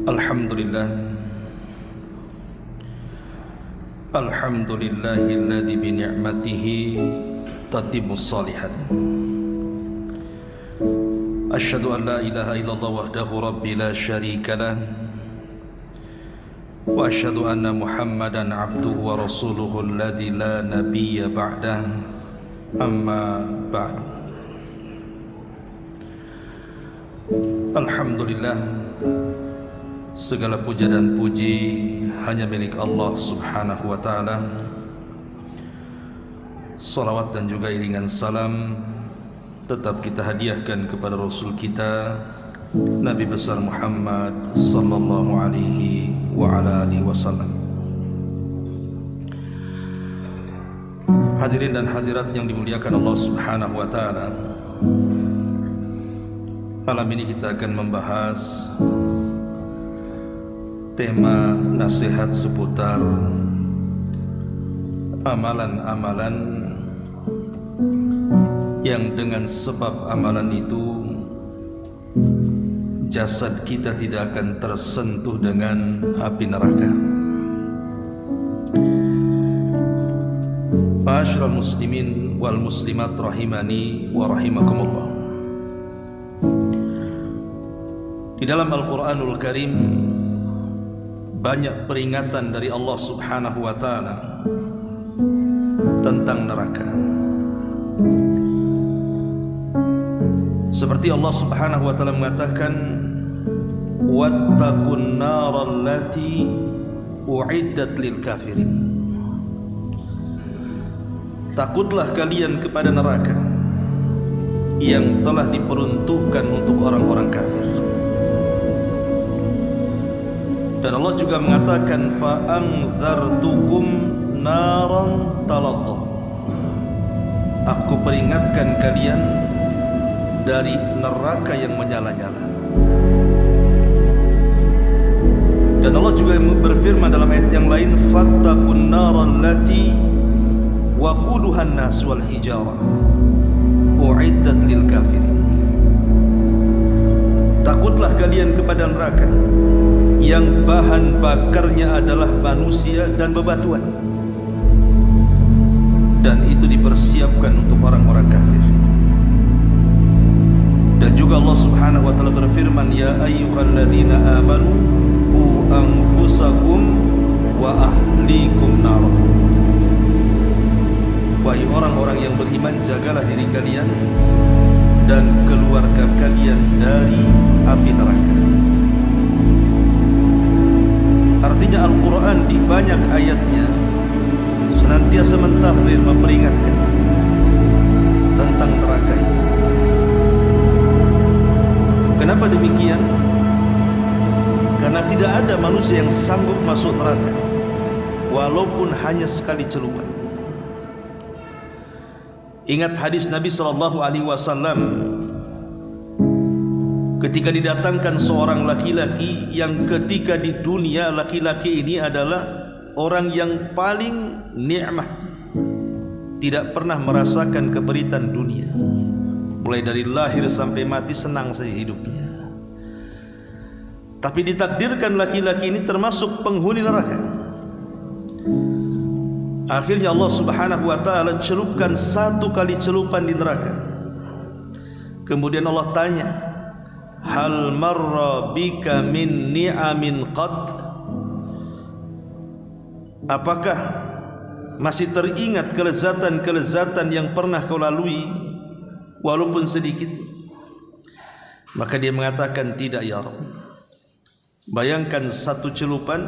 Alhamdulillah. Alhamdulillahilladzi bi ni'matihi tatimmus shalihat. Asyhadu an la ilaha illallah wahdahu rabbi la syarika lah. Wa asyhadu anna Muhammadan abduhu wa rasuluhu alladzi la nabiyya ba'dah. Amma ba'du. Alhamdulillah, segala puja dan puji hanya milik Allah subhanahu wa ta'ala. Salawat dan juga iringan salam tetap kita hadiahkan kepada Rasul kita Nabi besar Muhammad sallallahu alaihi wa ala alihi wasallam. Hadirin dan hadirat yang dimuliakan Allah subhanahu wa ta'ala, malam ini kita akan membahas tema nasihat seputar amalan-amalan yang dengan sebab amalan itu jasad kita tidak akan tersentuh dengan api neraka. Ma'asyiral muslimin wal muslimat rahimani wa rahimakumullah. Di dalam Al-Quranul Karim banyak peringatan dari Allah subhanahu wa ta'ala tentang neraka. Seperti Allah subhanahu wa ta'ala mengatakan, wattaqun narallati u'iddat lil kafirin. Takutlah kalian kepada neraka yang telah diperuntukkan untuk orang-orang kafir. Dan Allah juga mengatakan fa'anzartukum naran taladzah. Aku peringatkan kalian dari neraka yang menyala-nyala. Dan Allah juga berfirman dalam ayat yang lain, fattaqun naral lati waquduhan nas wal hijarah u'iddat lil kafirin. Takutlah kalian kepada neraka yang bahan bakarnya adalah manusia dan bebatuan, dan itu dipersiapkan untuk orang-orang kafir. Dan juga Allah subhanahu wa ta'ala berfirman, ya ayyuhalladzina amanu qu anfusakum wa ahlikum nar. Wahai orang-orang yang beriman, jagalah diri kalian dan keluarga kalian dari api neraka. Artinya Al-Quran di banyak ayatnya senantiasa mentahdir, memperingatkan tentang neraka itu. Kenapa demikian? Karena tidak ada manusia yang sanggup masuk neraka walaupun hanya sekali celupan. Ingat hadis Nabi SAW ketika didatangkan seorang laki-laki yang ketika di dunia laki-laki ini adalah orang yang paling nikmat, tidak pernah merasakan keberitan dunia, mulai dari lahir sampai mati senang saja hidupnya. Tapi ditakdirkan laki-laki ini termasuk penghuni neraka. Akhirnya Allah subhanahu wa ta'ala celupkan satu kali celupan di neraka. Kemudian Allah tanya, hal marra bika min ni'amin qat? Apakah masih teringat kelezatan-kelezatan yang pernah kau lalui walaupun sedikit? Maka dia mengatakan, tidak ya Rabb. Bayangkan satu celupan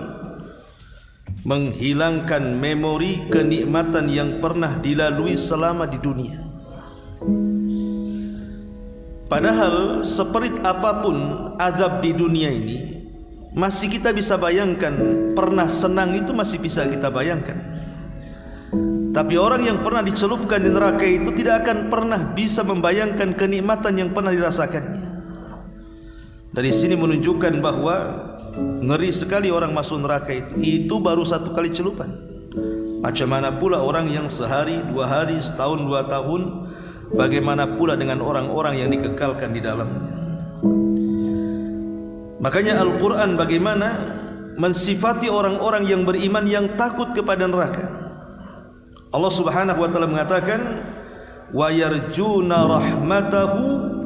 menghilangkan memori kenikmatan yang pernah dilalui selama di dunia. Padahal seperit apapun azab di dunia ini masih kita bisa bayangkan. Pernah senang itu masih bisa kita bayangkan. Tapi orang yang pernah dicelupkan di neraka itu tidak akan pernah bisa membayangkan kenikmatan yang pernah dirasakannya. Dari sini menunjukkan bahwa ngeri sekali orang masuk neraka itu baru satu kali celupan. Macam mana pula orang yang sehari, 2 hari, setahun, 2 tahun? Bagaimana pula dengan orang-orang yang dikekalkan di dalamnya? Makanya Al-Quran bagaimana mensifati orang-orang yang beriman yang takut kepada neraka. Allah Subhanahu wa taala mengatakan wa yarjuna rahmatahu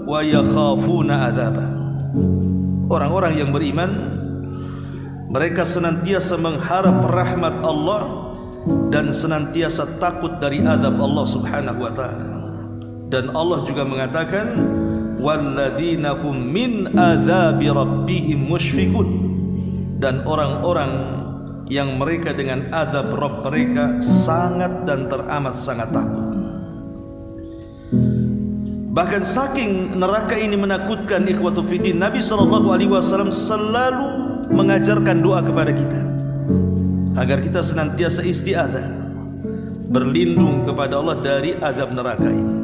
wa yakhafuna adzabah. Orang-orang yang beriman mereka senantiasa mengharap rahmat Allah dan senantiasa takut dari azab Allah Subhanahu wa taala. Dan Allah juga mengatakan walladzina hum min adzabi rabbihim musyfiqun, dan orang-orang yang mereka dengan azab Rabb mereka sangat dan teramat sangat takut. Bahkan saking neraka ini menakutkan, ikhwatu fiddin, Nabi SAW selalu mengajarkan doa kepada kita agar kita senantiasa isti'adzah, berlindung kepada Allah dari azab neraka ini.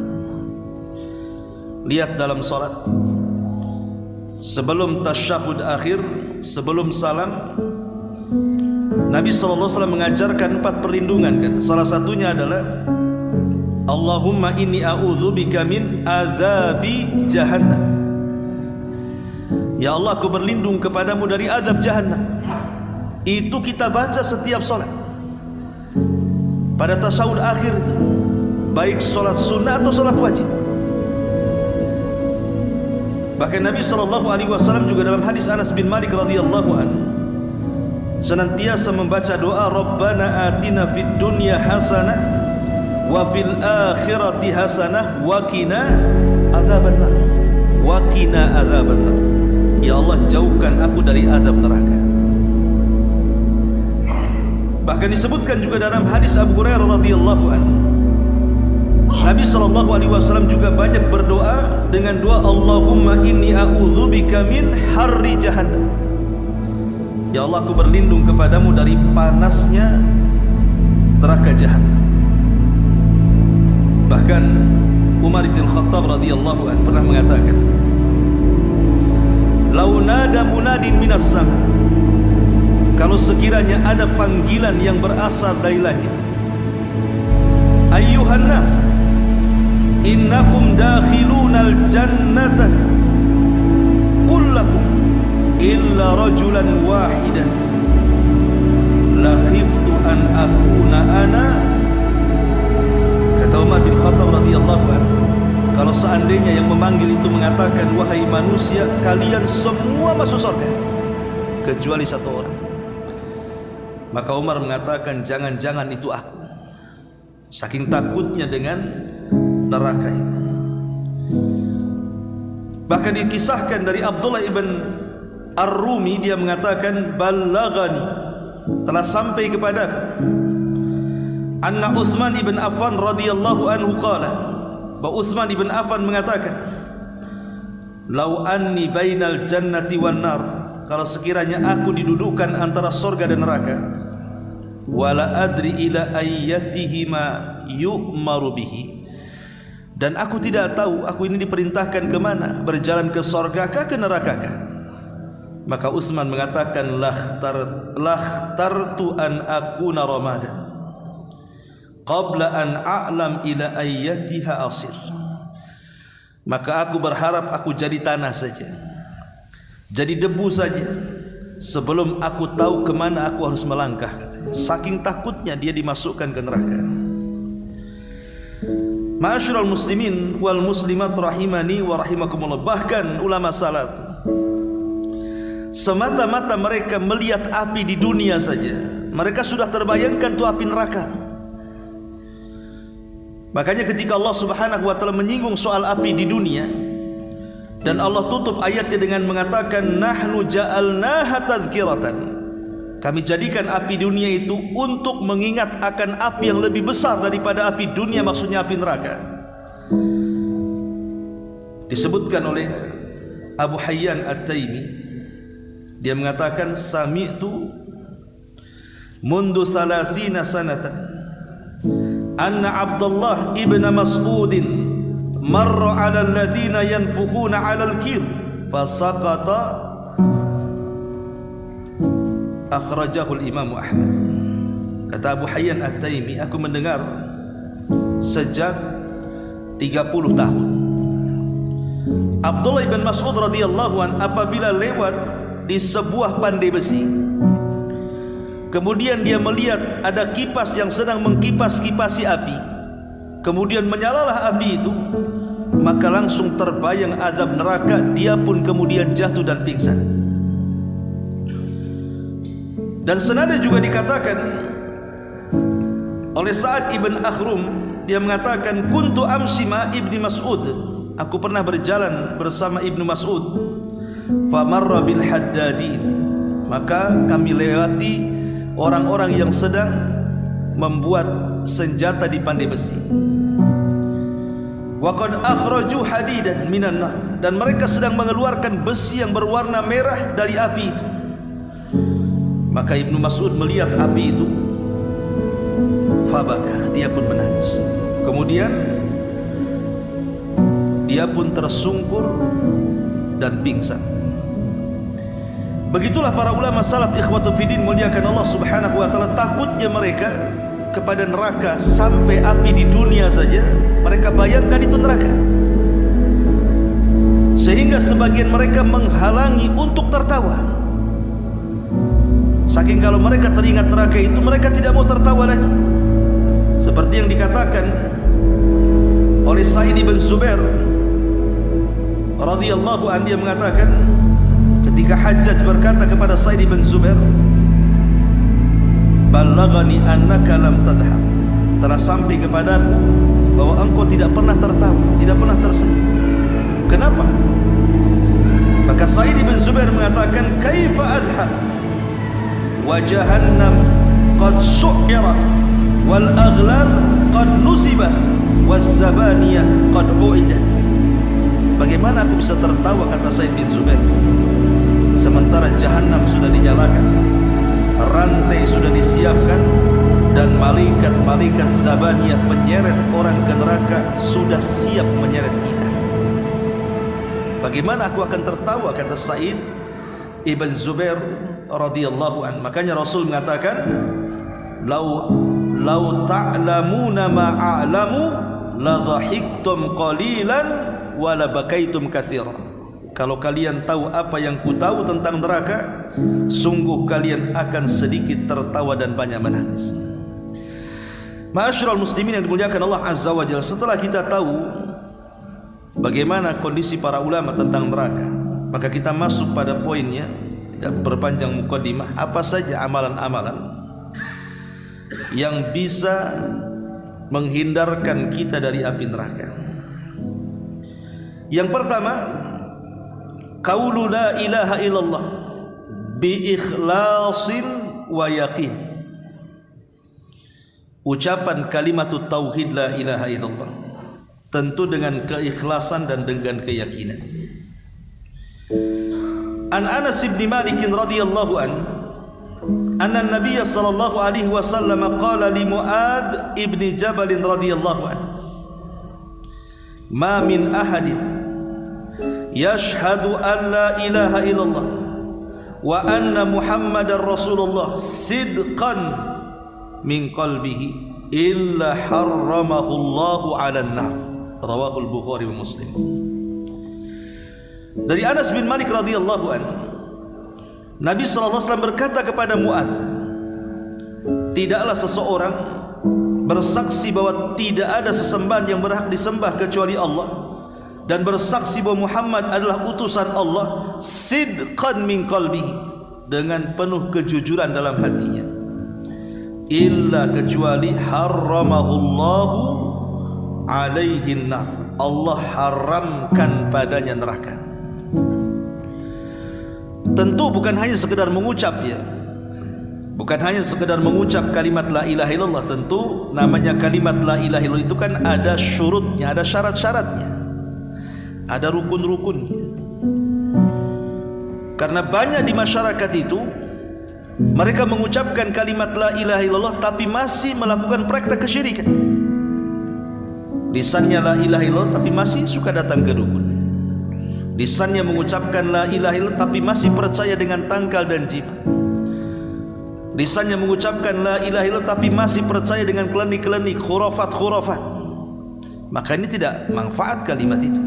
Lihat dalam salat, sebelum tasyahud akhir, sebelum salam, Nabi SAW mengajarkan 4 perlindungan kan. Salah satunya adalah Allahumma inni a'udzubika min azabi jahannam. Ya Allah, aku berlindung kepadamu dari azab jahannam. Itu kita baca setiap salat pada tasyahud akhir itu, baik salat sunnah atau salat wajib. Bahkan Nabi SAW juga dalam hadis Anas bin Malik radhiyallahu anhu senantiasa membaca doa Rabbana atina fid dunya hasanah wa fil akhirati hasanah wa qina adzabannar, wa qina adzabannar. Ya Allah, jauhkan aku dari azab neraka. Bahkan disebutkan juga dalam hadis Abu Hurairah radhiyallahu anhu, Nabi SAW juga banyak berdoa dengan doa Allahumma inni a'udzubika min harri jahannam. Ya Allah, aku berlindung kepadamu dari panasnya neraka jahannam. Bahkan Umar bin Khattab radhiyallahu anhu pernah mengatakan, "Lau nada munadin minas sama." Kalau sekiranya ada panggilan yang berasal dari langit, ayyuhan nas innakum dakhilunal jannata kullakum illa rajulan wahidan la khiftu an akuna ana. Kata Umar bin Khattab radhiyallahu anhu, kalau seandainya yang memanggil itu mengatakan wahai manusia, kalian semua masuk surga kecuali satu orang, maka Umar mengatakan jangan-jangan itu aku, saking takutnya dengan neraka itu. Bahkan dikisahkan dari Abdullah ibn Ar-Rumi, dia mengatakan ballagani, telah sampai kepadaku, anna Utsman ibn Affan radhiyallahu anhu qala, bahwa Utsman ibn Affan mengatakan, lau anni bainal jannati wan nar, kalau sekiranya aku didudukkan antara surga dan neraka, wala adri ila ayyatihima yu'maru bihi, dan aku tidak tahu aku ini diperintahkan kemana, berjalan ke surga kah ke neraka kah, maka Utsman mengatakan lakhtartu an akuna ramadan qabla an a'lam ila ayyatiha asir, maka aku berharap aku jadi tanah saja, jadi debu saja, sebelum aku tahu kemana aku harus melangkah, katanya. Saking takutnya dia dimasukkan ke neraka. Ma'asyiral muslimin wal muslimat rahimani wa rahimakumullah. Bahkan ulama salaf, semata-mata mereka melihat api di dunia saja, mereka sudah terbayangkan tuh api neraka. Makanya ketika Allah Subhanahu wa taala menyinggung soal api di dunia, dan Allah tutup ayatnya dengan mengatakan nahnu ja'alnaha tadhkiratan, kami jadikan api dunia itu untuk mengingat akan api yang lebih besar daripada api dunia, maksudnya api neraka. Disebutkan oleh Abu Hayyan At-Taimi, dia mengatakan sami'tu mundu 30 sanatan anna Abdullah ibn Mas'udin marra 'ala alladhina yanfukhuna 'ala al-kir fasaqata, akhrajahu al-Imam Ahmad. Kata Abu Hayyan At-Taimi, aku mendengar sejak 30 tahun Abdullah ibn Mas'ud radhiyallahu an apabila lewat di sebuah pandai besi. Kemudian dia melihat ada kipas yang sedang mengkipas-kipasi api. Kemudian menyalalah api itu, maka langsung terbayang azab neraka. Dia pun kemudian jatuh dan pingsan. Dan senada juga dikatakan oleh Sa'ad ibn Akhrum, dia mengatakan, kuntu amsi ma ibni Mas'ud, aku pernah berjalan bersama Ibnu Mas'ud, famarra bil haddadin, maka kami lewati orang-orang yang sedang membuat senjata di pandai besi. Wa qad akhraju hadidan minan nar, dan mereka sedang mengeluarkan besi yang berwarna merah dari api itu. Maka Ibnu Mas'ud melihat api itu, fabaka, dia pun menangis. Kemudian dia pun tersungkur dan pingsan. Begitulah para ulama salaf ikhwatu fiddin muliakan Allah Subhanahu wa taala, takutnya mereka kepada neraka sampai api di dunia saja mereka bayangkan itu neraka, sehingga sebagian mereka menghalangi untuk tertawa. Saking kalau mereka teringat neraka itu, mereka tidak mau tertawa lagi. Seperti yang dikatakan oleh Sa'id bin Zubair radhiyallahu anhu, dia mengatakan ketika Hajjaj berkata kepada Sa'id bin Zubair, "Balaghani annaka lam tadhhab." Telah sampai kepadaku bahwa engkau tidak pernah tertawa, tidak pernah tersenyum. Kenapa? Maka Sa'id bin Zubair mengatakan, "Kaifa adhhab wa jahannam qad su'irat wal aghlal qad nusibat waz zabaniyah qad u'idat." Bagaimana aku bisa tertawa, kata Sa'id bin Zubair, sementara jahannam sudah dinyalakan, rantai sudah disiapkan, dan malaikat-malaikat zabaniyah penyeret orang ke neraka sudah siap menyeret kita. Bagaimana aku akan tertawa, kata Sa'id ibn Zubair radhiyallahu anhu. Makanya Rasul mengatakan, lau ta'lamuna ma a'lamu la dhahiktum qalilan wa la bakaitum katsira. Kalau kalian tahu apa yang ku tahu tentang neraka, sungguh kalian akan sedikit tertawa dan banyak menangis. Ma'asyiral muslimin yang dimuliakan Allah Azza wa Jalla, setelah kita tahu bagaimana kondisi para ulama tentang neraka, maka kita masuk pada poinnya. Tidak berpanjang mukadimah, apa saja amalan-amalan yang bisa menghindarkan kita dari api neraka. Yang pertama, qaulu la ilaha illallah bi ikhlasin wa yaqin. Ucapan kalimatut tauhid la ilaha illallah tentu dengan keikhlasan dan dengan keyakinan. An Anas bin Malik radhiyallahu an anna an-nabiy sallallahu alaihi wasallam qala li Muadz ibn Jabal radhiyallahu an, ma min ahadin yashhadu an la ilaha illallah wa anna Muhammadar Rasulullah sidqan min qalbihi illa harramahu Allahu 'alan nar. Rawahu al-Bukhari wa Muslim. Dari Anas bin Malik radhiyallahu anhu, Nabi sallallahu alaihi wasallam berkata kepada Muadz, tidaklah seseorang bersaksi bahwa tidak ada sesembahan yang berhak disembah kecuali Allah, dan bersaksi bahwa Muhammad adalah utusan Allah, sidqan min qalbihi, dengan penuh kejujuran dalam hatinya, illa kecuali harramahullahu alaihin nar, Allah haramkan padanya neraka. Tentu bukan hanya sekedar mengucap, ya, bukan hanya sekedar mengucap kalimat la ilaha illallah. Tentu namanya kalimat la ilaha illallah itu kan ada syurutnya, ada syarat-syaratnya, ada rukun-rukunnya. Karena banyak di masyarakat itu mereka mengucapkan kalimat la ilaha illallah tapi masih melakukan praktek kesyirikan. Lisannya la ilaha illallah tapi masih suka datang ke dukun. Lisannya mengucapkan la ilaha illallah tapi masih percaya dengan tangkal dan jimat. Lisannya mengucapkan la ilaha illallah tapi masih percaya dengan klinik-klinik, khurafat-khurafat. Maka ini tidak manfaat kalimat itu.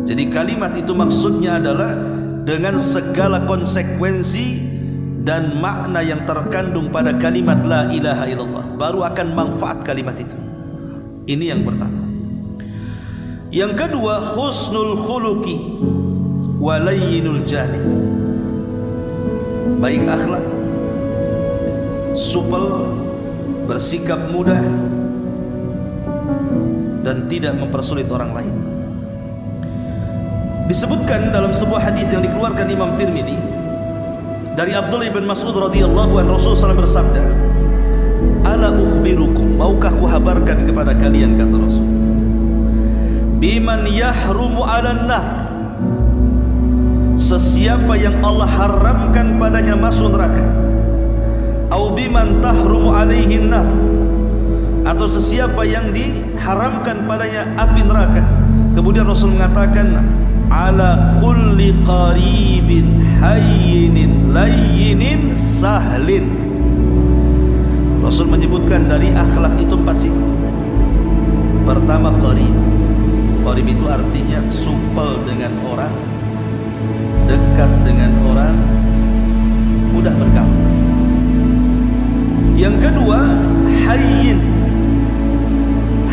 Jadi kalimat itu maksudnya adalah dengan segala konsekuensi dan makna yang terkandung pada kalimat la ilaha illallah, baru akan manfaat kalimat itu. Ini yang pertama. Yang kedua, husnul khuluqi wa layyinul janib. Baik akhlak, supel, bersikap mudah, dan tidak mempersulit orang lain. Disebutkan dalam sebuah hadis yang dikeluarkan Imam Tirmidzi dari Abdullah bin Mas'ud radhiyallahu anhu, Rasulullah SAW bersabda, "Ala ukhbirukum, maukah ku habarkan kepada kalian," kata Rasul, "biman yahrumu 'alan nar, sesiapa yang Allah haramkan padanya masuk neraka, au biman tahrumu 'alaihin nar, atau sesiapa yang diharamkan padanya api neraka." Kemudian Rasul mengatakan, "Ala kulli qaribin hayyinin layyinin sahlin." Rasul menyebutkan dari akhlak itu 4 sifat. Pertama, qarib. Qarib itu artinya supel dengan orang, dekat dengan orang, mudah bergaul. Yang kedua, hayyin.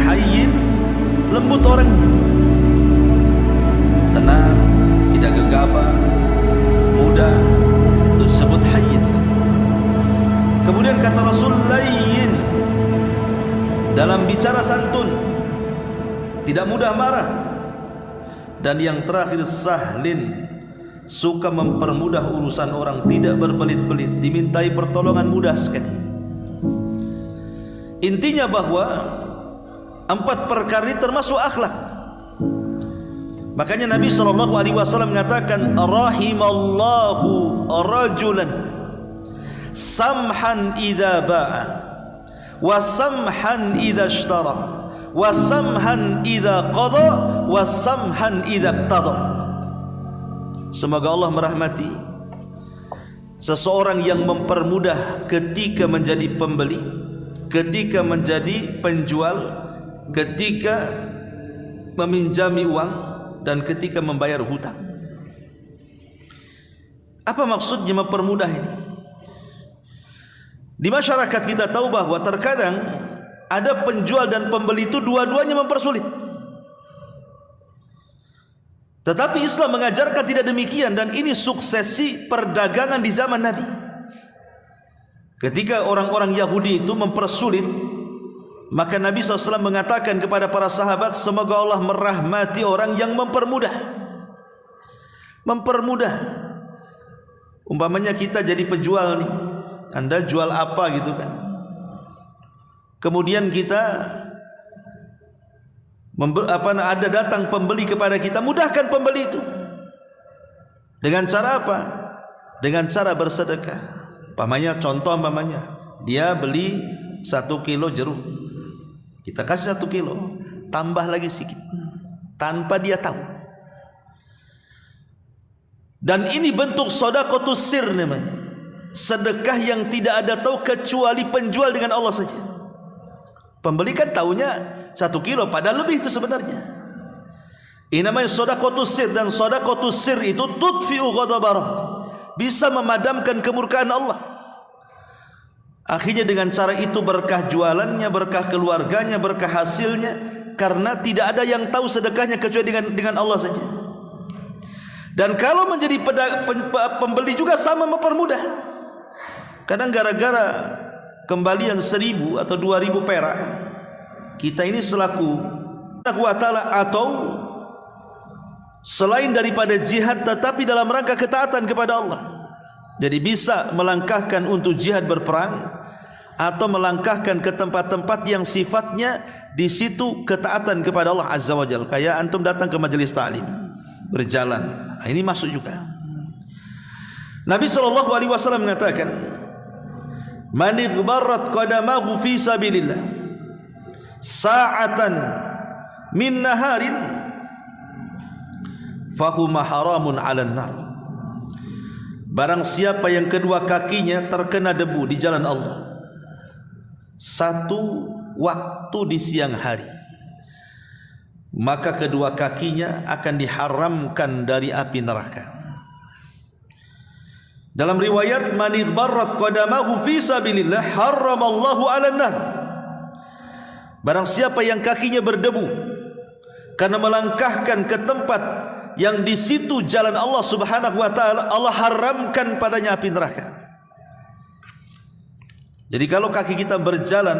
Hayyin, lembut orangnya, tenang, tidak gegabah, mudah, itu disebut hayyin. Kemudian kata Rasul, layyin, dalam bicara santun, tidak mudah marah. Dan yang terakhir, sahlin, suka mempermudah urusan orang, tidak berbelit-belit, dimintai pertolongan mudah sekali. Intinya bahwa 4 perkara ini termasuk akhlak. Makanya Nabi SAW mengatakan, rahimallahu rajulan samhan idza ba'a wa samhan idza ishtara wa samhan idza qada wa samhan idza iqtada. Semoga Allah merahmati seseorang yang mempermudah ketika menjadi pembeli, ketika menjadi penjual, ketika meminjami uang, dan ketika membayar hutang. Apa maksudnya mempermudah ini? Di masyarakat kita tahu bahwa terkadang ada penjual dan pembeli itu dua-duanya mempersulit. Tetapi Islam mengajarkan tidak demikian, dan ini suksesi perdagangan di zaman Nabi. Ketika orang-orang Yahudi itu mempersulit, maka Nabi SAW mengatakan kepada para sahabat, semoga Allah merahmati orang yang mempermudah. Mempermudah. Umpamanya kita jadi penjual nih, Anda jual apa gitu kan, kemudian kita ada datang pembeli kepada kita, mudahkan pembeli itu. Dengan cara apa? Dengan cara bersedekah. Umpamanya dia beli 1 kilo jeruk, kita kasih 1 kilo, tambah lagi sedikit, tanpa dia tahu. Dan ini bentuk sedekahus sir namanya, sedekah yang tidak ada tahu kecuali penjual dengan Allah saja. Pembeli kan tahunya 1 kilo, padahal lebih itu sebenarnya. Ini namanya sedekahus sir, dan sedekahus sir itu tudfi'u ghadab Rabb, bisa memadamkan kemurkaan Allah. Akhirnya dengan cara itu berkah jualannya, berkah keluarganya, berkah hasilnya, karena tidak ada yang tahu sedekahnya kecuali dengan Allah saja. Dan kalau menjadi pembeli juga sama mempermudah. Kadang gara-gara kembalian 1.000 atau 2.000 perak, kita ini selaku Allah Ta'ala, atau selain daripada jihad tetapi dalam rangka ketaatan kepada Allah, jadi bisa melangkahkan untuk jihad berperang, atau melangkahkan ke tempat-tempat yang sifatnya di situ ketaatan kepada Allah Azza wa Jalla. Kayak antum datang ke majelis ta'lim, berjalan, nah, ini masuk juga. Nabi SAW mengatakan, man ighbarrat qadamahu fi sabilillah sa'atan min naharin fahuma haramun 'alan nar. Barang siapa yang kedua kakinya terkena debu di jalan Allah 1 waktu di siang hari, maka kedua kakinya akan diharamkan dari api neraka. Dalam riwayat, man igbarrat qadamahu fi sabilillah harramallahu 'alan nar. Barang siapa yang kakinya berdebu karena melangkahkan ke tempat yang di situ jalan Allah Subhanahu wa taala, Allah haramkan padanya api neraka. Jadi kalau kaki kita berjalan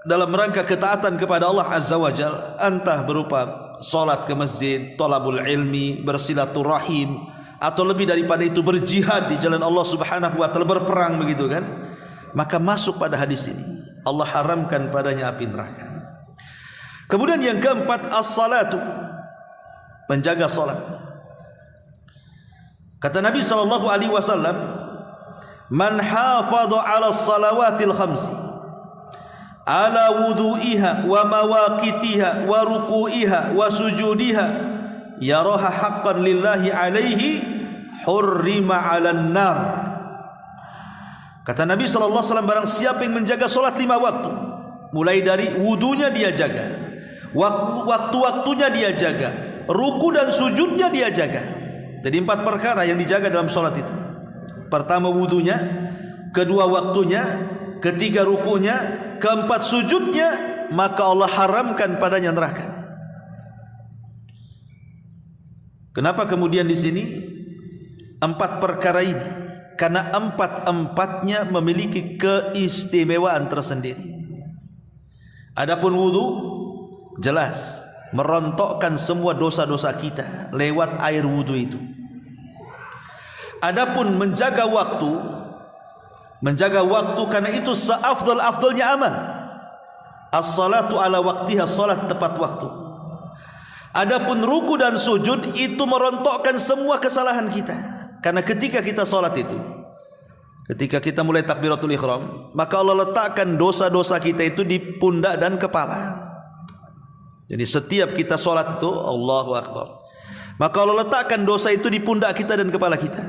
dalam rangka ketaatan kepada Allah Azza wa Jalla, entah berupa salat ke masjid, thalabul ilmi, bersilaturahim, atau lebih daripada itu berjihad di jalan Allah Subhanahu wa taala, berperang begitu kan, maka masuk pada hadis ini, Allah haramkan padanya api neraka. Kemudian yang keempat, as-salatu, menjaga salat. Kata Nabi sallallahu alaihi wasallam, man hafadha 'ala as-salawatil khamsi ala wudu'iha wa mawaqitiha wa ruku'iha wa sujudiha yaraha haqqan lillahi alaihi hurrima 'alan nar. Kata Nabi sallallahu alaihi wasallam, barang siapa yang menjaga salat 5 waktu, mulai dari wudunya dia jaga, waktu-waktunya dia jaga, ruku dan sujudnya dia jaga. Jadi 4 perkara yang dijaga dalam salat itu. Pertama wudunya, kedua waktunya, ketiga rukunya, keempat sujudnya, maka Allah haramkan padanya neraka. Kenapa kemudian di sini 4 perkara ini? Karena 4-empatnya memiliki keistimewaan tersendiri. Adapun wudu, jelas merontokkan semua dosa-dosa kita lewat air wudu itu. Adapun menjaga waktu karena itu seafdal-afdalnya amal. As-salatu ala waktiha, salat tepat waktu. Adapun ruku dan sujud itu merontokkan semua kesalahan kita. Karena ketika kita salat itu, ketika kita mulai takbiratul ihram, maka Allah letakkan dosa-dosa kita itu di pundak dan kepala. Jadi setiap kita salat itu Allahu Akbar, maka Allah letakkan dosa itu di pundak kita dan kepala kita.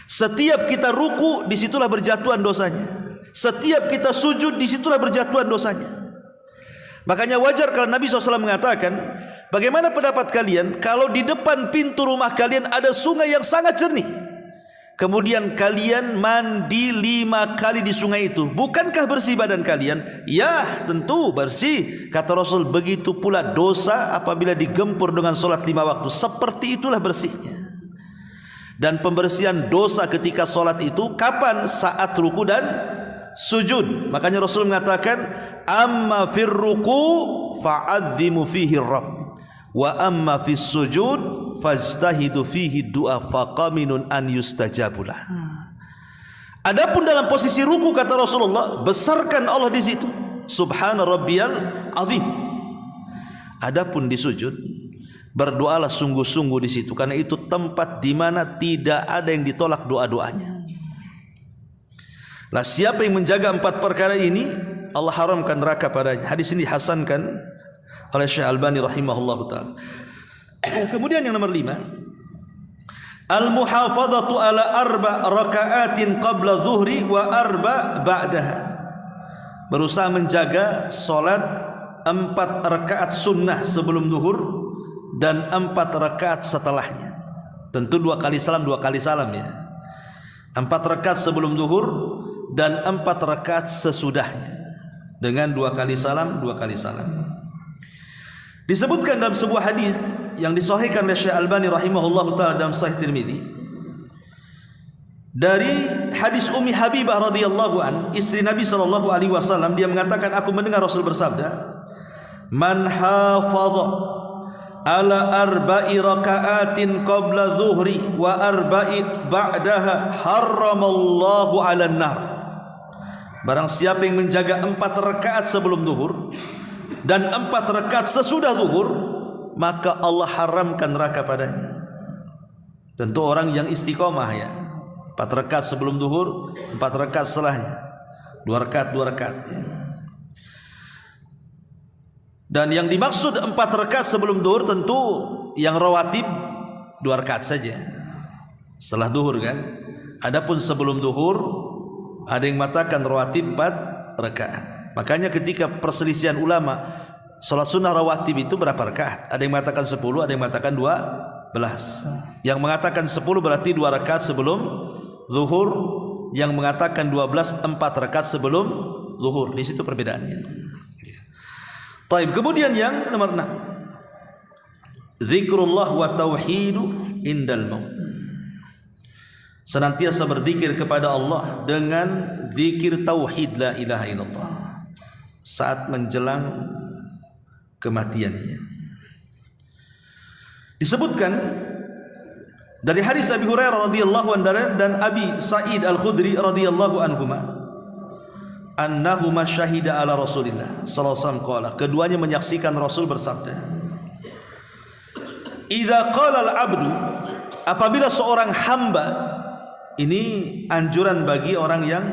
Setiap kita ruku, disitulah berjatuhan dosanya. Setiap kita sujud, disitulah berjatuhan dosanya. Makanya wajar kalau Nabi SAW mengatakan, bagaimana pendapat kalian kalau di depan pintu rumah kalian ada sungai yang sangat jernih, kemudian kalian mandi 5 kali di sungai itu, bukankah bersih badan kalian? Ya, tentu bersih. Kata Rasul, begitu pula dosa apabila digempur dengan solat 5 waktu, seperti itulah bersihnya. Dan pembersihan dosa ketika solat itu kapan? Saat ruku dan sujud. Makanya Rasul mengatakan, amma fir ruku fa'adzimu fihi rabb, wa amma fis sujud fajtahidu fihi du'a faqaminun an yustajabulah. Adapun dalam posisi ruku, kata Rasulullah, besarkan Allah di situ, subhana rabbiyal azim. Adapun di sujud, berdoalah sungguh-sungguh di situ, karena itu tempat di mana tidak ada yang ditolak doa-doanya. Lah siapa yang menjaga 4 perkara ini, Allah haramkan neraka padanya. Hadis ini dihasankan oleh Syekh Albani rahimahullahu taala. Kemudian yang nomor 5, al-muhafadzatu ala 4 raka'atin qabla zuhri wa 4 ba'daha. Berusaha menjaga salat 4 rakaat sunnah sebelum zuhur dan 4 rakaat setelahnya. Tentu 2 kali salam, 2 kali salam ya. 4 rakaat sebelum zuhur dan 4 rakaat sesudahnya, dengan 2 kali salam, 2 kali salam. Disebutkan dalam sebuah hadis yang disahihkan oleh Syekh Albani rahimahullahu taala dalam Sahih Tirmizi, dari hadis Ummi Habibah radhiyallahu an, istri Nabi sallallahu alaihi wasallam, dia mengatakan, aku mendengar Rasul bersabda, man hafadha ala 4 raka'atin qabla zuhri wa 4 ba'daha harramallahu 'alan nar. Barang siapa yang menjaga 4 rakaat sebelum zuhur dan 4 rakaat sesudah zuhur, maka Allah haramkan neraka padanya. Tentu orang yang istiqomah ya, 4 rakaat sebelum zuhur, 4 rakaat setelahnya, 2 rakaat 2 rakaat ya. Dan yang dimaksud 4 rakaat sebelum zuhur tentu yang rawatib 2 rakaat saja setelah zuhur kan. Adapun sebelum zuhur ada yang mengatakan rawatib 4 rakaat. Makanya ketika perselisihan ulama, salat sunnah rawatib itu berapa rakaat? Ada yang mengatakan 10, ada yang mengatakan 12. Yang mengatakan 10 berarti 2 rakaat sebelum zuhur, yang mengatakan 12 4 rakaat sebelum zuhur. Di situ perbedaannya. Taib. Kemudian yang nomor 6, zikrullah wa tauhidu indal maut. Senantiasa berzikir kepada Allah dengan zikir tauhid la ilaha illallah saat menjelang kematiannya. Disebutkan dari hadis Abi Hurairah radhiyallahu anhu dan Abi Sa'id Al-Khudri radhiyallahu anhuma annahuma syahida ala Rasulillah sallallahu alaihi wasallam qala, keduanya menyaksikan Rasul bersabda, idza qala al-'abdu, apabila seorang hamba, ini anjuran bagi orang yang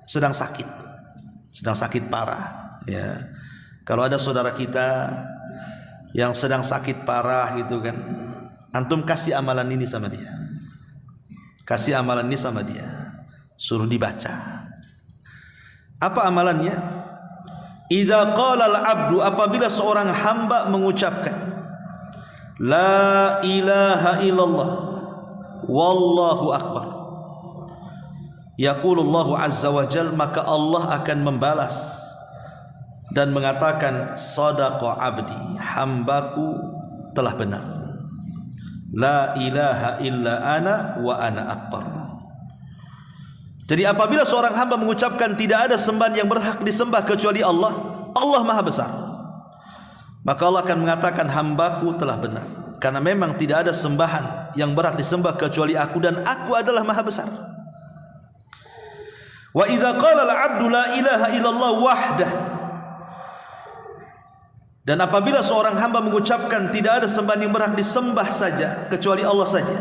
sedang sakit parah, ya. Kalau ada saudara kita yang sedang sakit parah gitu kan, antum kasih amalan ini sama dia, suruh dibaca. Apa amalannya? Idza qala al-'abdu, apabila seorang hamba mengucapkan la ilaha illallah wallahu akbar, yaqulullahu azza wa jal, maka Allah akan membalas dan mengatakan sadaqa abdi, hambaku telah benar, la ilaha illa ana wa ana akbar. Jadi apabila seorang hamba mengucapkan tidak ada sembahan yang berhak disembah kecuali Allah, Allah maha besar, maka Allah akan mengatakan hambaku telah benar, karena memang tidak ada sembahan yang berhak disembah kecuali aku, dan aku adalah maha besar. Wa idza qala al-'abdu la ilaha illallah wahdah, dan apabila seorang hamba mengucapkan tidak ada sembahan yang berhak disembah saja kecuali Allah saja,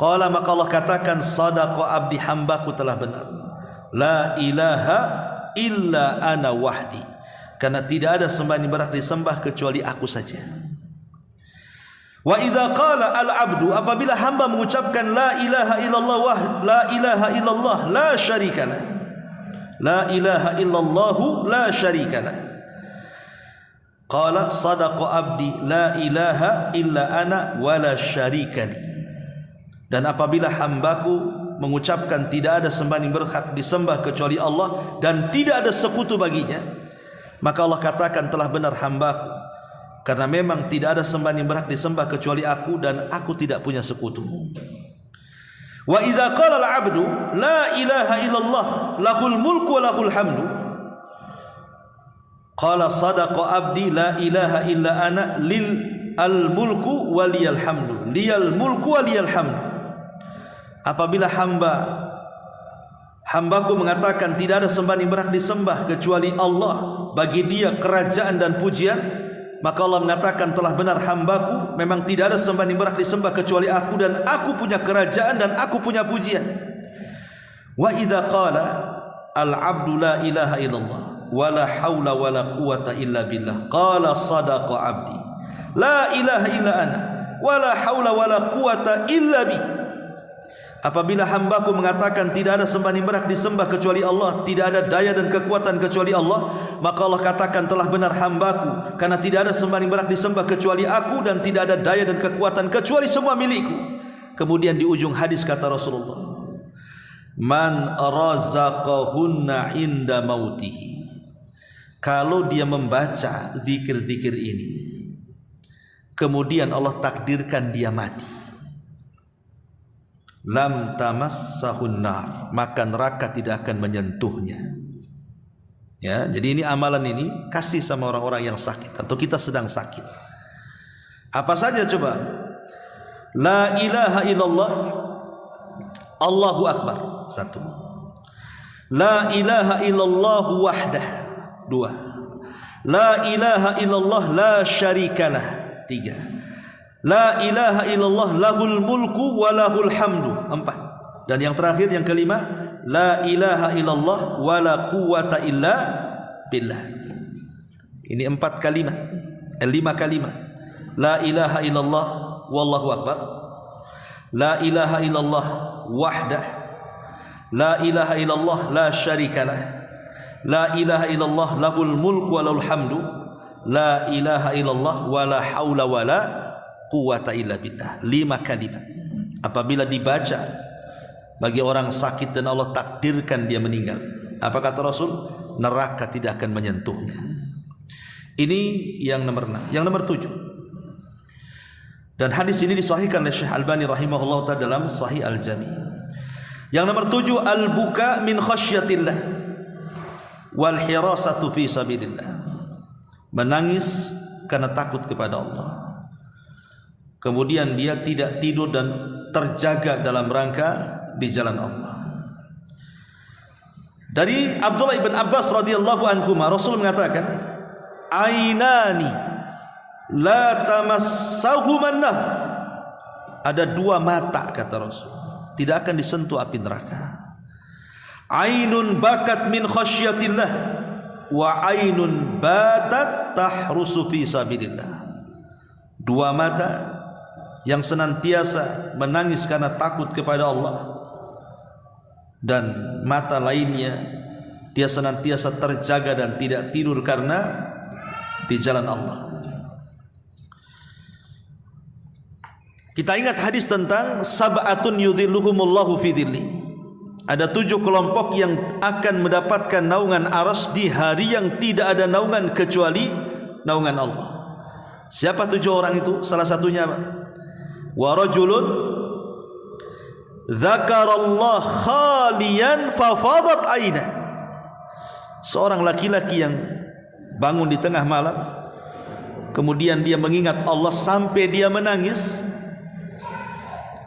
qala, maka Allah katakan sadaqa abdi, hambaku telah benar, la ilaha illa ana wahdi, karena tidak ada sembahan yang berhak disembah kecuali aku saja. Wa idza qala al-'abdu, apabila hamba mengucapkan la ilaha illallah la ilaha illallah la syarikalah, la ilaha illallah la syarikalah, qala sadaqa abdi la ilaha illa ana wa la syarikali. Dan apabila hambaku mengucapkan tidak ada sembahan yang berhak disembah kecuali Allah dan tidak ada sekutu baginya, maka Allah katakan telah benar hambaku, karena memang tidak ada sembahan yang berhak disembah kecuali aku, dan aku tidak punya sekutu. Wa idza qala al-'abdu la ilaha illallah lahul mulku wa lahul hamdu, qala sadaqa abdi la ilaha illa ana lil al-mulku wa liyal hamdu, liyal mulku wa liyal hamdu. Apabila hambaku mengatakan tidak ada sembahan yang berhak disembah kecuali Allah, bagi dia kerajaan dan pujian, maka Allah mengatakan telah benar hambaku, memang tidak ada sembahan yang berhak disembah kecuali aku, dan aku punya kerajaan dan aku punya pujian. Wa idza qala al-'abdu la ilaha illallah wa la haula wa la quwata illa billah, qala sadaqa abdi la ilaha illa ana wa la haula wa la quwata illa bi. Apabila hambaku mengatakan tidak ada sembahan yang berhak disembah kecuali Allah, tidak ada daya dan kekuatan kecuali Allah, maka Allah katakan telah benar hambaku, karena tidak ada sembahan yang berhak disembah kecuali aku, dan tidak ada daya dan kekuatan kecuali semua milikku. Kemudian di ujung hadis kata Rasulullah, man razaqahunna inda mautihi, kalau dia membaca zikir-zikir ini kemudian Allah takdirkan dia mati, lam tamassahun nar, maka neraka tidak akan menyentuhnya. Ya, jadi ini amalan ini kasih sama orang-orang yang sakit atau kita sedang sakit. Apa saja coba? La ilaha illallah Allahu akbar, 1. La ilaha illallah wahdah, 2. La ilaha illallah la syarikalah, 3. La ilaha illallah lahul mulku wa lahul hamdu, 4. Dan yang terakhir, yang kelima, la ilaha illallah wa la quwata illa billah. Ini 4 kalimat, 5 kalimat. La ilaha illallah wallahu akbar, la ilaha illallah wahdah, la ilaha illallah la syarikalah, la ilaha illallah lahul mulku wa lahul hamdu, la ilaha illallah wa la haula wa la quwata illa billah. 5 kalimat. Apabila dibaca bagi orang sakit dan Allah takdirkan dia meninggal. Apa kata Rasul? Neraka tidak akan menyentuhnya. Ini yang nomor 6. Yang nomor 7. Dan hadis ini disahihkan oleh Syekh Albani rahimahullah ta'ala dalam Sahih Al-Jami. Yang nomor 7, al-buka min khasyatillah wal hirasatu fi sabilillah. Menangis karena takut kepada Allah. Kemudian dia tidak tidur dan terjaga dalam rangka di jalan Allah. Dari Abdullah ibn Abbas radhiyallahu anhu, Rasul mengatakan, ainani la tamassahuman nar. Ada dua mata, kata Rasul, tidak akan disentuh api neraka. Ainun bakat min khasyatillah wa ainun batat tahrusu fi sabilillah. Dua mata yang senantiasa menangis karena takut kepada Allah, dan mata lainnya dia senantiasa terjaga dan tidak tidur karena di jalan Allah. Kita ingat hadis tentang sab'atun yudhilluhumullahu fi dhilli. Ada 7 kelompok yang akan mendapatkan naungan arsy di hari yang tidak ada naungan kecuali naungan Allah. Siapa 7 orang itu? Salah satunya apa? Wa rajulun dzakarallah khaliyan fafadat aina. Seorang laki-laki yang bangun di tengah malam, kemudian dia mengingat Allah sampai dia menangis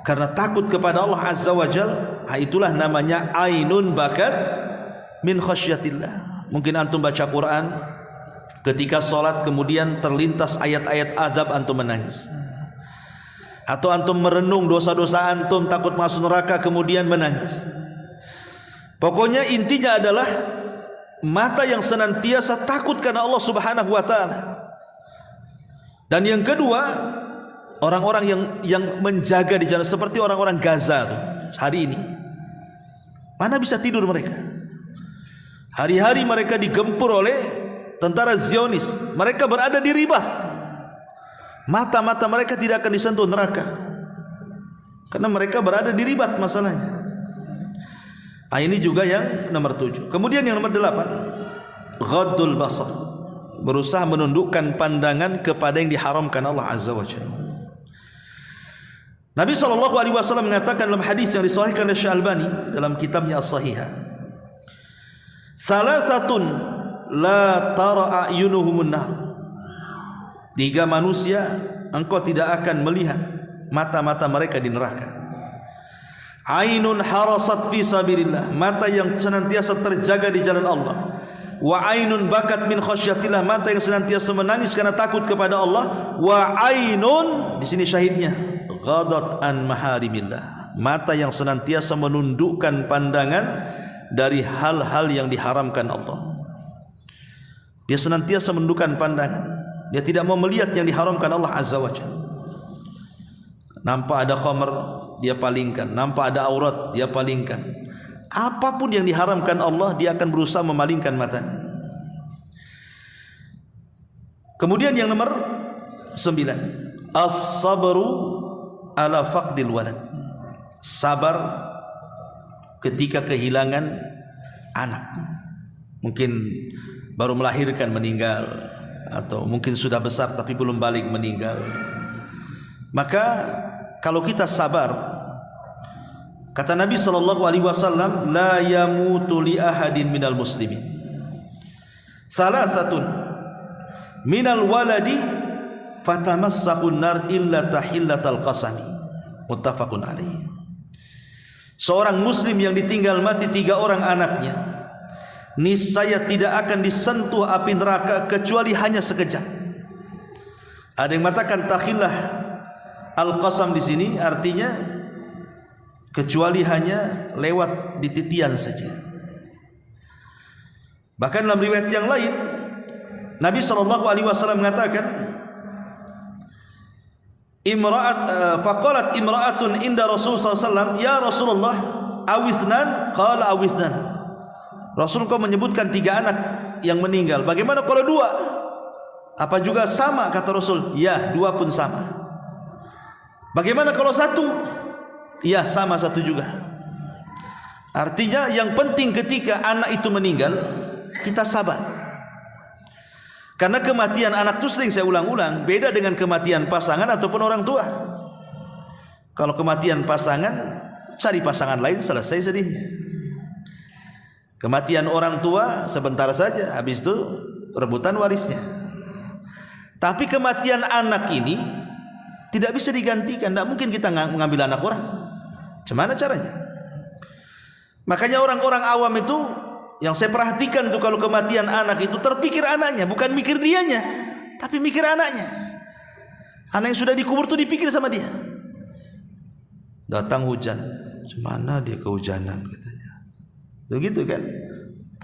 karena takut kepada Allah Azza wa Jalla. Itulah namanya ainun bakat min khasyatillah. Mungkin antum baca Quran, ketika sholat kemudian terlintas ayat-ayat azab, antum menangis. Atau antum merenung dosa-dosa antum, takut masuk neraka, kemudian menangis. Pokoknya intinya adalah mata yang senantiasa takut karena Allah Subhanahu wa ta'ala. Dan yang kedua, orang-orang yang menjaga di jalan, seperti orang-orang Gaza tuh, hari ini. Mana bisa tidur mereka? Hari-hari mereka digempur oleh tentara Zionis. Mereka berada di ribat. Mata-mata mereka tidak akan disentuh neraka karena mereka berada di ribat masalahnya. Ini juga yang nomor 7. Kemudian yang nomor 8, ghaddul basar, berusaha menundukkan pandangan kepada yang diharamkan Allah Azza wa Jalla. Nabi SAW mengatakan dalam hadis yang disahihkan oleh Syekh Albani dalam kitabnya As-Sahihah, salasatun la tara a'yunuhumun nar. 3 manusia engkau tidak akan melihat mata-mata mereka di neraka. Ainun harasat fi sabilillah, mata yang senantiasa terjaga di jalan Allah. Wa ainun bakat min khasyatillah, mata yang senantiasa menangis karena takut kepada Allah. Wa ainun, di sini syahidnya, ghadat an maharimillah, mata yang senantiasa menundukkan pandangan dari hal-hal yang diharamkan Allah. Dia senantiasa menundukkan pandangan. Dia tidak mau melihat yang diharamkan Allah Azza wa Jalla. Nampak ada khamr, dia palingkan. Nampak ada aurat, dia palingkan. Apapun yang diharamkan Allah, dia akan berusaha memalingkan matanya. Kemudian yang nomor 9, as-sabru ala faqdil walad. Sabar ketika kehilangan anak. Mungkin baru melahirkan meninggal, atau mungkin sudah besar tapi belum balik meninggal. Maka kalau kita sabar, kata Nabi SAW, la yamutu li ahadin minal muslimin salasatun minal waladi fatamassakun nar illa tahillatal qasami, muttafaqun alaih. Seorang muslim yang ditinggal mati 3 orang anaknya, niscaya tidak akan disentuh api neraka kecuali hanya sekejap. Ada yang mengatakan takhillah al-qasam di sini artinya kecuali hanya lewat di titian saja. Bahkan dalam riwayat yang lain Nabi SAW mengatakan, faqalat imra'atun inda Rasul SAW, ya Rasulullah awithnan, qala awithnan. Rasul kau menyebutkan 3 anak yang meninggal, bagaimana kalau 2? Apa juga sama? Kata Rasul, ya 2 pun sama. Bagaimana kalau 1? Ya sama 1 juga. Artinya yang penting ketika anak itu meninggal, kita sabar. Karena kematian anak itu sering saya ulang-ulang, beda dengan kematian pasangan ataupun orang tua. Kalau kematian pasangan, cari pasangan lain, selesai sedihnya. Kematian orang tua sebentar saja, habis itu rebutan warisnya. Tapi kematian anak ini tidak bisa digantikan. Tidak mungkin kita mengambil anak orang. Gimana caranya? Makanya orang-orang awam itu, yang saya perhatikan tuh, kalau kematian anak itu terpikir anaknya, bukan mikir dianya, tapi mikir anaknya. Anak yang sudah dikubur tuh dipikir sama dia. Datang hujan, gimana dia kehujanan katanya. Tuh gitu kan.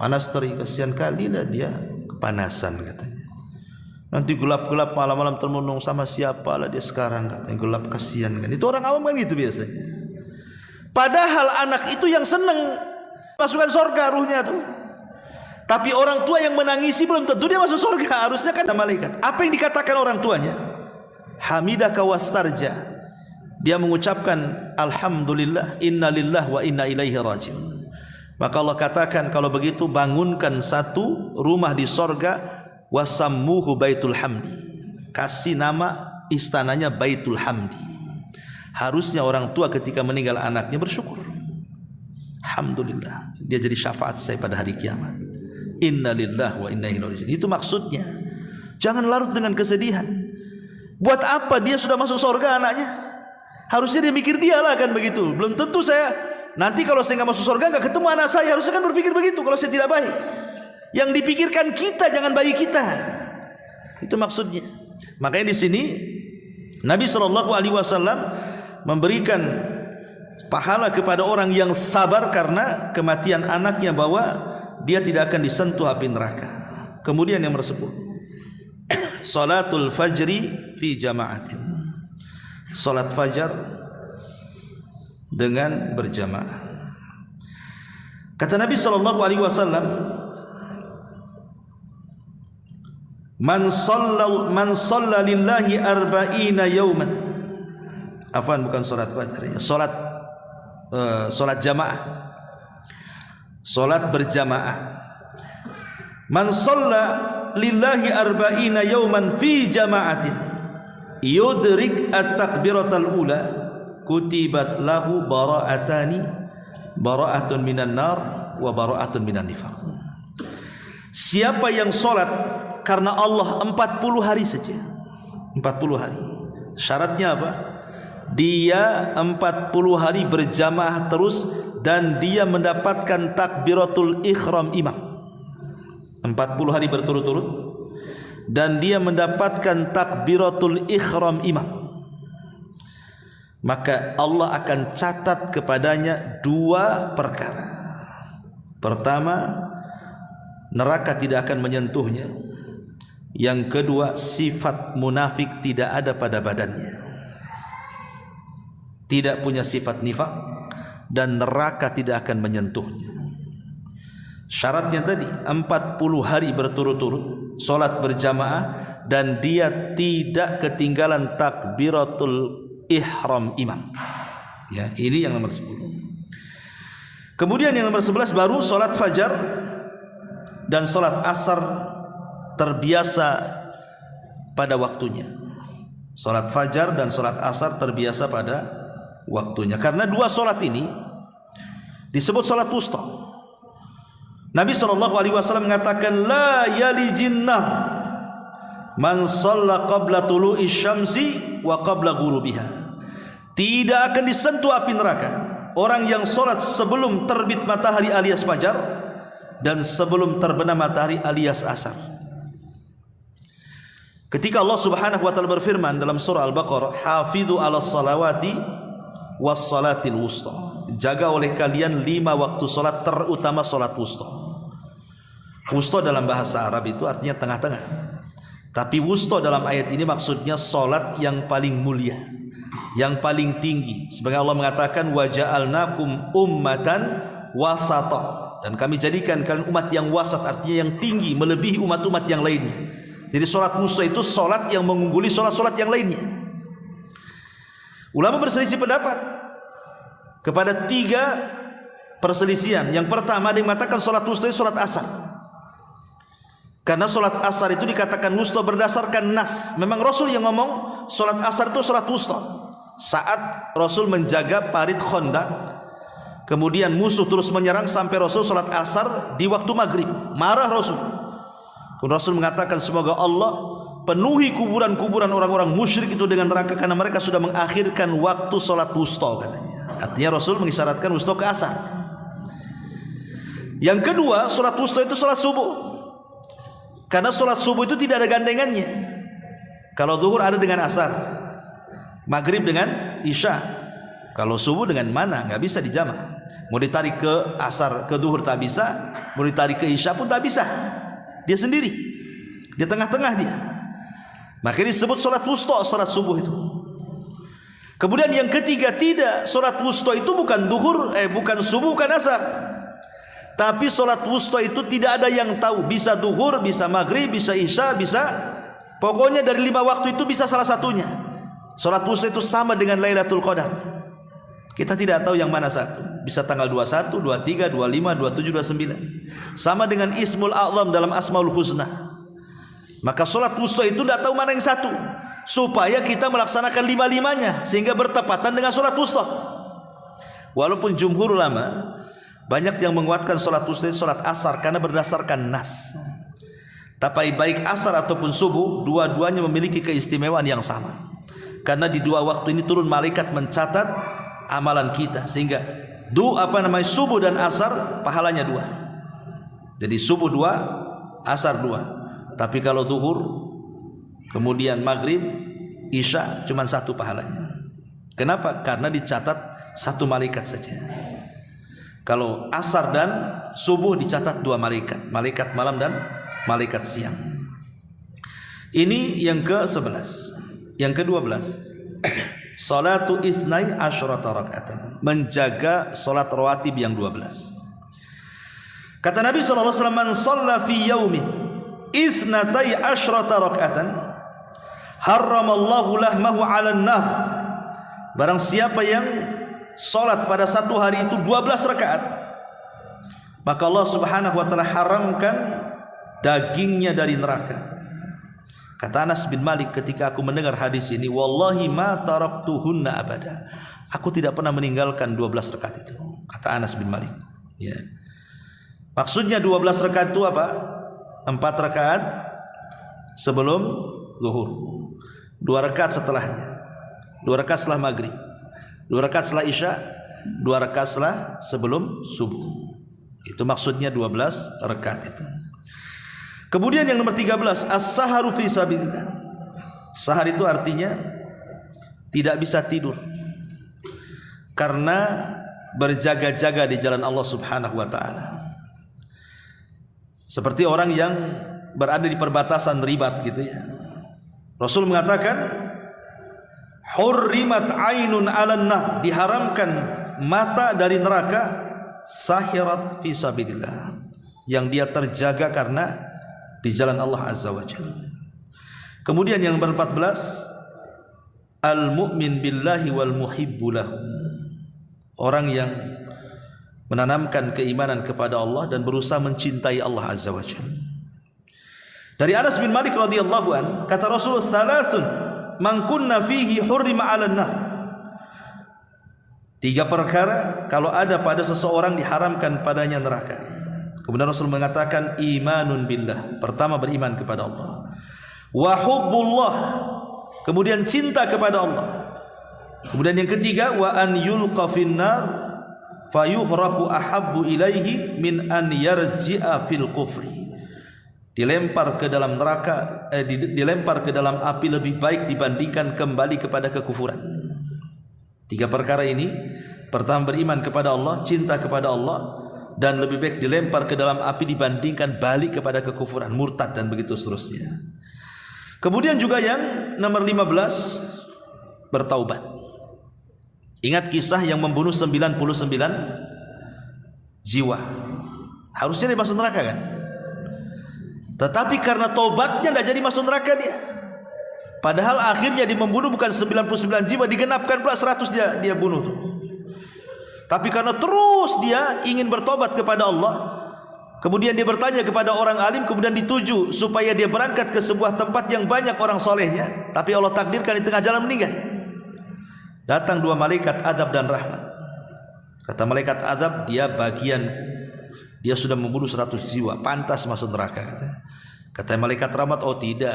Panas terik, kasihan kali lah dia kepanasan katanya. Nanti gelap-gelap malam-malam termenung, sama siapa lah dia sekarang katanya, gelap, kasihan kan. Itu orang awam kan gitu biasanya. Padahal anak itu yang senang masukkan surga ruhnya tuh. Tapi orang tua yang menangisi belum tentu dia masuk surga. Harusnya kan malaikat. Apa yang dikatakan orang tuanya? Hamidaka wastarja. Dia mengucapkan alhamdulillah, innalillah wa inna ilaihi rajiun. Maka Allah katakan, kalau begitu bangunkan satu rumah di surga, wasammuhu baitul hamdi. Kasih nama istananya Baitul Hamdi. Harusnya orang tua ketika meninggal anaknya bersyukur. Alhamdulillah, dia jadi syafaat saya pada hari kiamat. Innalillah wa inna ilaihi rajiun. Itu maksudnya. Jangan larut dengan kesedihan. Buat apa dia sudah masuk surga anaknya? Harusnya dia mikir dia lah kan begitu. Belum tentu saya nanti kalau saya nggak masuk surga nggak ketemu anak saya. Harusnya kan berpikir begitu kalau saya tidak baik. Yang dipikirkan kita, jangan bayi kita. Itu maksudnya. Makanya di sini Nabi SAW memberikan pahala kepada orang yang sabar karena kematian anaknya, bahwa dia tidak akan disentuh api neraka. Kemudian yang nomor 10, salatul fajri fi jama'atin. Salat fajar dengan berjamaah. Kata Nabi SAW, man shalla lillahi arba'ina yawman. Afwan, bukan salat fajar ya, salat jamaah, salat berjamaah. Man shalla lillahi arba'ina yawman fi jama'atin yudrik at-takbiratal ula kutibat lahu bara'atani, bara'atun minan nar wa bara'atun minan nifaq. Siapa yang salat karena Allah 40 hari saja, 40 hari. Syaratnya apa? Dia 40 hari berjamaah terus, dan dia mendapatkan takbiratul ihram imam 40 hari berturut-turut, dan dia mendapatkan takbiratul ihram imam. Maka Allah akan catat kepadanya dua perkara. Pertama, neraka tidak akan menyentuhnya. Yang kedua, sifat munafik tidak ada pada badannya, tidak punya sifat nifak, dan neraka tidak akan menyentuhnya. Syaratnya tadi 40 hari berturut-turut salat berjamaah, dan dia tidak ketinggalan takbiratul ihram imam. Ya, ini yang nomor 10. Kemudian yang nomor 11 baru salat fajar dan salat asar terbiasa pada waktunya. Salat fajar dan salat asar terbiasa pada waktunya. Karena dua salat ini disebut salat wusta. Nabi SAW mengatakan, la yali jinnah man shalla qabla tulu'i syamsi wa qabla ghurubiha. Tidak akan disentuh api neraka orang yang salat sebelum terbit matahari alias fajar, dan sebelum terbenam matahari alias asar. Ketika Allah Subhanahu wa taala berfirman dalam surah Al-Baqarah, hafidhu 'alas salawati was salatil wusta. Jaga oleh kalian 5 waktu salat, terutama salat wusta. Wusta dalam bahasa Arab itu artinya tengah-tengah. Tapi wusta dalam ayat ini maksudnya salat yang paling mulia, yang paling tinggi. Sebagai Allah mengatakan, wa ja'alnakum ummatan wasata, dan kami jadikan kalian umat yang wasat, artinya yang tinggi melebihi umat-umat yang lainnya. Jadi salat wusta itu salat yang mengungguli salat-salat yang lainnya. Ulama berselisih pendapat kepada 3 perselisihan. Yang pertama ada yang mengatakan salat wusta itu salat asar. Karena salat asar itu dikatakan wusta berdasarkan nas. Memang Rasul yang ngomong salat asar itu salat wusta. Saat Rasul menjaga parit Khandaq, kemudian musuh terus menyerang sampai Rasul salat asar di waktu maghrib. Marah Rasul. Rasul mengatakan semoga Allah penuhi kuburan-kuburan orang-orang musyrik itu dengan neraka karena mereka sudah mengakhirkan waktu salat wusta katanya. Artinya Rasul mengisyaratkan wusta ke asar. Yang kedua, salat wusta itu salat subuh. Karena salat subuh itu tidak ada gandengannya. Kalau zuhur ada dengan asar, maghrib dengan isya. Kalau subuh dengan mana? Nggak bisa dijamah. Mau ditarik ke asar, ke zuhur tak bisa. Mau ditarik ke isya pun tak bisa. Dia sendiri, di tengah-tengah dia. Makanya disebut salat wusta, salat subuh itu. Kemudian yang ketiga, tidak, salat wusta itu bukan duhur, bukan subuh, bukan asar. Tapi salat wusta itu tidak ada yang tahu, bisa duhur, bisa maghrib, bisa isya, bisa, pokoknya dari 5 waktu itu bisa salah satunya. Salat wusta itu sama dengan Lailatul Qadar. Kita tidak tahu yang mana satu. Bisa tanggal 21, 23, 25, 27, 29. Sama dengan Ismul A'zam dalam Asmaul Husna. Maka salat wusta itu tidak tahu mana yang satu, supaya kita melaksanakan 5-5-nya sehingga bertepatan dengan salat wusta. Walaupun jumhur ulama banyak yang menguatkan salat wusta itu salat asar karena berdasarkan nas. Tapi baik asar ataupun subuh, dua-duanya memiliki keistimewaan yang sama. Karena di 2 waktu ini turun malaikat mencatat amalan kita, sehingga subuh dan asar pahalanya 2. Jadi subuh 2, asar 2. Tapi kalau zuhur, kemudian maghrib, isya cuma 1 pahalanya. Kenapa? Karena dicatat 1 malaikat saja. Kalau asar dan subuh dicatat 2 malaikat, malaikat malam dan malaikat siang. Ini yang ke-11. Yang ke-12, salatu ithnai asyrata raka'atan, menjaga salat rawatib yang 12. Kata Nabi SAW, man shalla fi yaumin ithnatai asyrata raka'atan harramallahu lahmahu 'alan nar. Barang siapa yang salat pada satu hari itu 12 rakaat, maka Allah Subhanahu wa taala haramkan dagingnya dari neraka. Kata Anas bin Malik ketika aku mendengar hadis ini, wallahi ma taraktuhunna abada. Aku tidak pernah meninggalkan 12 rakaat itu. Kata Anas bin Malik. Ya. Maksudnya 12 rakaat itu apa? 4 rakaat sebelum zuhur, 2 rakaat setelahnya, 2 rakaat setelah maghrib, 2 rakaat setelah isya, 2 rakaat setelah sebelum subuh. Itu maksudnya 12 rakaat itu. Kemudian yang nomor 13, as-saharu fi sabilillah. Sahar itu artinya tidak bisa tidur karena berjaga-jaga di jalan Allah Subhanahu wa taala. Seperti orang yang berada di perbatasan ribat gitu ya. Rasul mengatakan, hurrimat ainun 'alan nar, diharamkan mata dari neraka, sahirat fi sabilillah, yang dia terjaga karena di jalan Allah Azza wa Jalla. Kemudian yang nomor 14, al-mu'min billahi wal muhibbu lahu, orang yang menanamkan keimanan kepada Allah dan berusaha mencintai Allah Azza wa Jalla. Dari Anas bin Malik radhiyallahu an, kata Rasul, thalathun man kunna fihi hurrima 'alan nar. 3 perkara kalau ada pada seseorang diharamkan padanya neraka. Kemudian Rasul mengatakan imanun billah, pertama beriman kepada Allah, wa hubbullah, kemudian cinta kepada Allah, kemudian yang ketiga wa an yulqa finnar fayuhraqu ahabbu ilaihi min an yarji'a fil kufri, dilempar ke dalam neraka, dilempar ke dalam api lebih baik dibandingkan kembali kepada kekufuran. 3 perkara ini, pertama beriman kepada Allah, cinta kepada Allah, dan lebih baik dilempar ke dalam api dibandingkan balik kepada kekufuran, murtad dan begitu seterusnya. Kemudian juga yang nomor 15, bertaubat. Ingat kisah yang membunuh 99 jiwa, harusnya dia masuk neraka kan? Tetapi karena taubatnya tidak jadi masuk neraka dia. Padahal akhirnya dia membunuh bukan 99 jiwa, digenapkan pula 100 dia bunuh tuh. Tapi karena terus dia ingin bertobat kepada Allah, kemudian dia bertanya kepada orang alim, kemudian dituju supaya dia berangkat ke sebuah tempat yang banyak orang solehnya, tapi Allah takdirkan di tengah jalan meninggal. Datang dua malaikat azab dan rahmat. Kata malaikat azab, dia bagian, dia sudah membunuh 100 jiwa, pantas masuk neraka. Kata malaikat rahmat, oh tidak,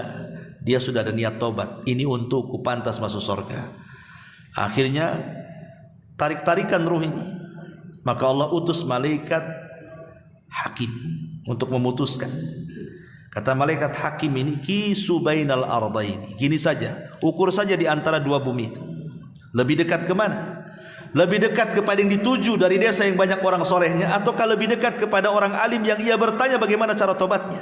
dia sudah ada niat tobat, ini untukku, pantas masuk surga. Akhirnya tarik-tarikan ruh ini, maka Allah utus malaikat hakim untuk memutuskan. Kata malaikat hakim ini, kisu bainal ardaini, gini saja, ukur saja di antara dua bumi itu, lebih dekat kemana? Lebih dekat kepada yang dituju dari desa yang banyak orang solehnya, ataukah lebih dekat kepada orang alim yang ia bertanya bagaimana cara tobatnya?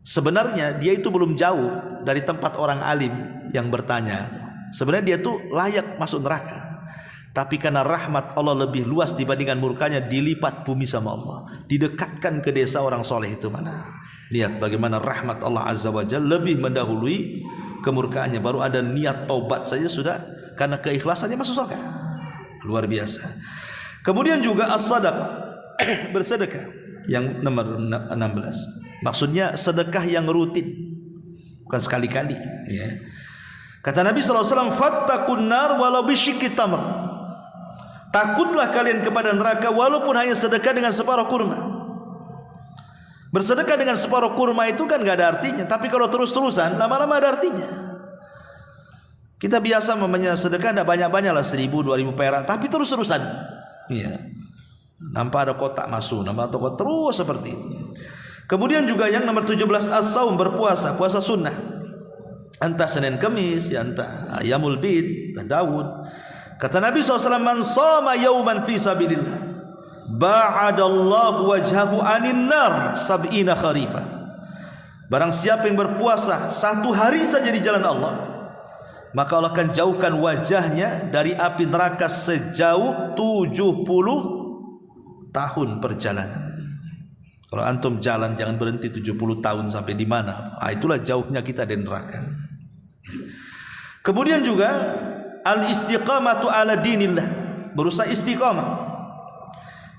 Sebenarnya dia itu belum jauh dari tempat orang alim yang bertanya. Sebenarnya dia itu layak masuk neraka, tapi karena rahmat Allah lebih luas dibandingkan murkanya, dilipat bumi sama Allah, didekatkan ke desa orang soleh itu mana. Lihat bagaimana rahmat Allah Azza wa Jalla lebih mendahului kemurkaannya. Baru ada niat taubat saja sudah, karena keikhlasannya masuk surga. Luar biasa. Kemudian juga as-sadaqah, bersedekah, yang nomor 16. Maksudnya sedekah yang rutin, bukan sekali-kali, ya. Kata Nabi SAW, fattaqun nar walau bisyikki tamr. Takutlah kalian kepada neraka walaupun hanya sedekah dengan separuh kurma. Bersedekah dengan separuh kurma itu kan gak ada artinya, tapi kalau terus-terusan lama-lama ada artinya. Kita biasa memangnya sedekah tidak banyak-banyak lah, 1.000, 2.000 perak, tapi terus-terusan, iya. Nampak ada kotak masuk, nampak ada kotak, terus seperti itu. Kemudian juga yang nomor 17, as-saum, berpuasa, puasa sunnah. Entah Senin Kemis, ya entah Ayamul Bid, entah Daud. Kata Nabi SAW, man shoma yauman fi sabilillah, ba'adallahu wajhahu anin nar sab'ina kharifah. Barang siapa yang berpuasa satu hari saja di jalan Allah, maka Allah akan jauhkan wajahnya dari api neraka sejauh 70 tahun perjalanan. Kalau antum jalan jangan berhenti 70 tahun sampai di mana. Itulah jauhnya kita dari neraka. Kemudian juga al-istiqamatu ala dinillah, berusaha istiqamah.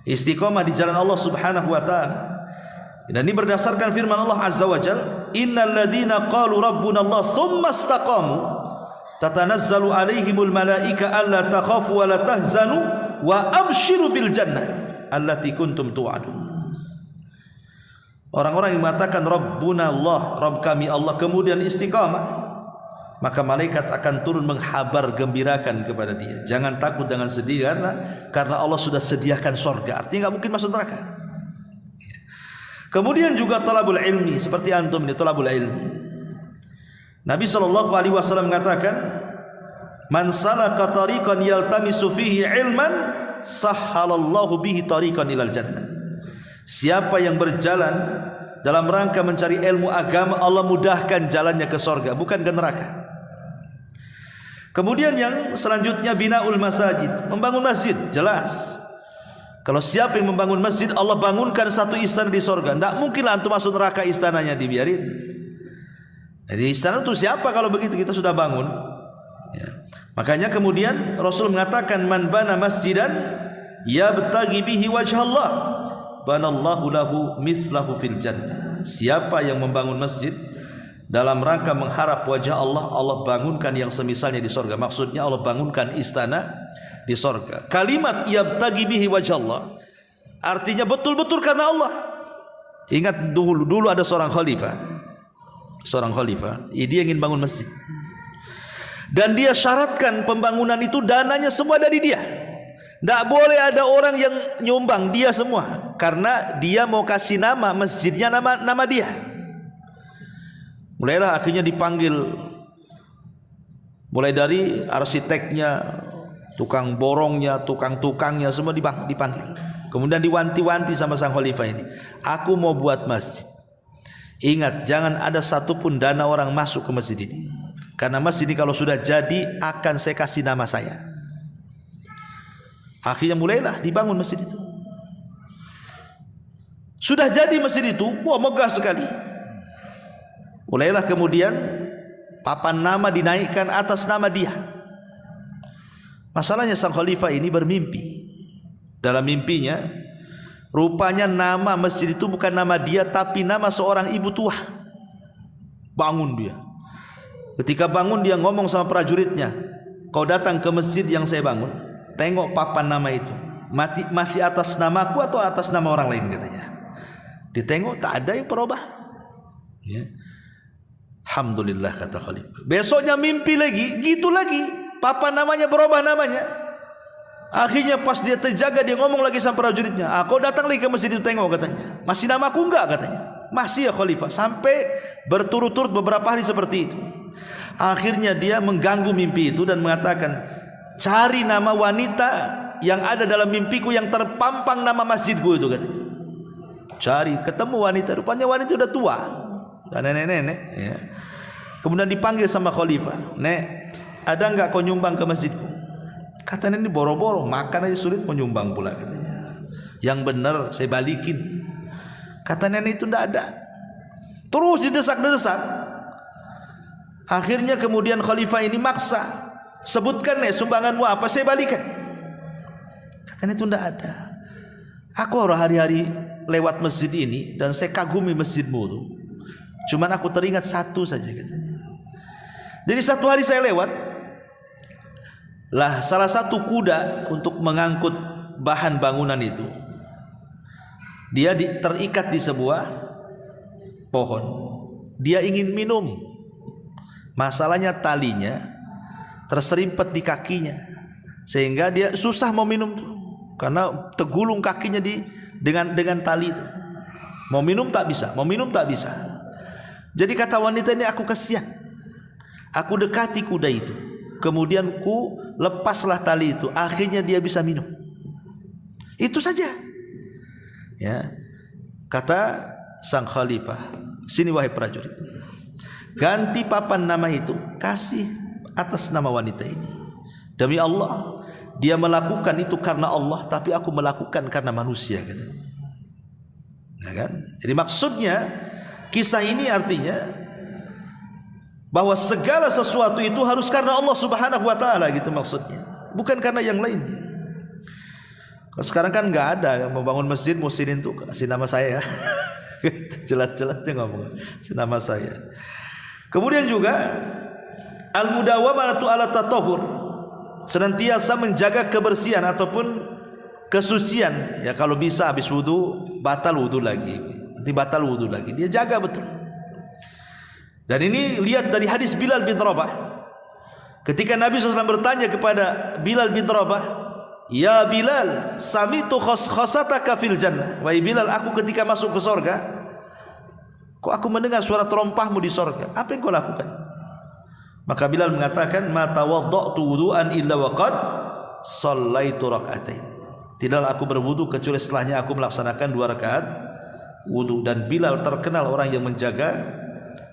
Istiqamah di jalan Allah Subhanahu wa taala. Dan ini berdasarkan firman Allah Azza wa Jalla, innal ladzina qalu rabbuna Allah tsumma istaqamu tatanazzalu alaihimul malaika alla takhafu wa la tahzanu wa abshiru bil jannah allati kuntum tu'adun. Orang-orang yang mengatakan Rabbuna Allah, Rabb kami Allah, kemudian istiqamah, maka malaikat akan turun menghabar gembirakan kepada dia, jangan takut, jangan sedih, karena Allah sudah sediakan surga. Artinya nggak mungkin masuk neraka. Kemudian juga talabul ilmi, seperti antum ini talabul ilmi. Nabi SAW mengatakan, man salaka tariqan yaltamisu fihi ilman sahhalallahu bihi tariqan ilal jannah. Siapa yang berjalan dalam rangka mencari ilmu agama, Allah mudahkan jalannya ke surga, bukan ke neraka. Kemudian yang selanjutnya binaul masajid, membangun masjid. Jelas, kalau siapa yang membangun masjid, Allah bangunkan satu istana di surga. Tidak mungkinlah antum masuk neraka istananya dibiarin. Jadi istana itu siapa kalau begitu kita sudah bangun, ya. Makanya kemudian Rasul mengatakan, man bana masjidan yabtaghi bihi wajhallah banallahu lahu mithlahu fil jannah. Siapa yang membangun masjid dalam rangka mengharap wajah Allah, Allah bangunkan yang semisalnya di surga. Maksudnya Allah bangunkan istana di surga. Kalimat yabtaghi bihi wajah Allah artinya betul-betul karena Allah. Ingat dulu ada seorang khalifah, dia ingin bangun masjid, dan dia syaratkan pembangunan itu dananya semua dari dia. Tidak boleh ada orang yang nyumbang, dia semua, karena dia mau kasih nama masjidnya nama dia. Mulailah akhirnya dipanggil, mulai dari arsiteknya, tukang borongnya, tukang-tukangnya, semua dipanggil. Kemudian diwanti-wanti sama sang khalifah ini, aku mau buat masjid. Ingat, jangan ada satupun dana orang masuk ke masjid ini, karena masjid ini kalau sudah jadi akan saya kasih nama saya. Akhirnya mulailah dibangun masjid itu. Sudah jadi masjid itu, wah megah sekali. Mulailah kemudian papan nama dinaikkan atas nama dia. Masalahnya sang khalifah ini bermimpi. Dalam mimpinya, rupanya nama masjid itu bukan nama dia, tapi nama seorang ibu tua. Bangun dia. Ketika bangun dia ngomong sama prajuritnya, kau datang ke masjid yang saya bangun, tengok papan nama itu, masih atas namaku atau atas nama orang lain, katanya. Ditengok tak ada yang berubah. Ya. Alhamdulillah, kata khalifah. Besoknya mimpi lagi, gitu lagi, papan namanya berubah namanya. Akhirnya pas dia terjaga, dia ngomong lagi sama prajuritnya, kau datang lagi ke masjid itu, tengok, katanya. Masih namaku enggak, katanya. Masih ya khalifah. Sampai berturut-turut beberapa hari seperti itu. Akhirnya dia mengganggu mimpi itu dan mengatakan, cari nama wanita yang ada dalam mimpiku yang terpampang nama masjidku itu, katanya. Cari, ketemu wanita, rupanya wanita sudah tua, dan nenek-nenek, ya. Kemudian dipanggil sama khalifah, Nek, ada enggak kau nyumbang ke masjidku? Kata nenek, boro-boro makan aja sulit mau nyumbang pula, katanya. Yang benar saya balikin. Kata nenek, itu enggak ada. Terus didesak-desak. Akhirnya kemudian khalifah ini maksa, sebutkan nih sumbanganmu apa, saya balikan. Katanya itu tidak ada. Aku hari-hari lewat masjid ini dan saya kagumi masjidmu tuh. Cuman aku teringat satu saja, katanya. Jadi satu hari saya lewat, lah salah satu kuda untuk mengangkut bahan bangunan itu, dia terikat di sebuah pohon. Dia ingin minum. Masalahnya talinya terserimpet di kakinya, sehingga dia susah mau minum tuh, karena tergulung kakinya dengan tali itu. Mau minum tak bisa, mau minum tak bisa. Jadi kata wanita ini, aku kasihan. Aku dekati kuda itu, kemudian ku lepaslah tali itu, akhirnya dia bisa minum. Itu saja. Ya. Kata sang khalifah, sini wahai prajurit, ganti papan nama itu, kasih atas nama wanita ini. Demi Allah, dia melakukan itu karena Allah, tapi aku melakukan karena manusia, gitu. Nah, kan? Jadi maksudnya kisah ini artinya bahwa segala sesuatu itu harus karena Allah Subhanahu wa taala, gitu maksudnya. Bukan karena yang lainnya. Kalau sekarang kan nggak ada yang membangun masjid muslimin tuh kasih nama saya. Jelas-jelasnya ngomong kasih nama saya. Kemudian juga al-mudawamatu ala tatahhur, senantiasa menjaga kebersihan ataupun kesucian. Ya, kalau bisa habis wudu batal wudu lagi, nanti batal wudu lagi, dia jaga betul. Dan ini lihat dari hadis Bilal bin Rabah, ketika Nabi SAW bertanya kepada Bilal bin Rabah, ya Bilal, samitu khosataka fil jannah, wahai Bilal, aku ketika masuk ke sorga, kok aku mendengar suara terompahmu di sorga, apa yang kau lakukan? Maka Bilal mengatakan, ma tawadda'tu wudu'an illa waqad shallaitu rak'atain. Tidaklah aku berwudu kecuali setelahnya aku melaksanakan 2 rakaat wudu. Dan Bilal terkenal orang yang menjaga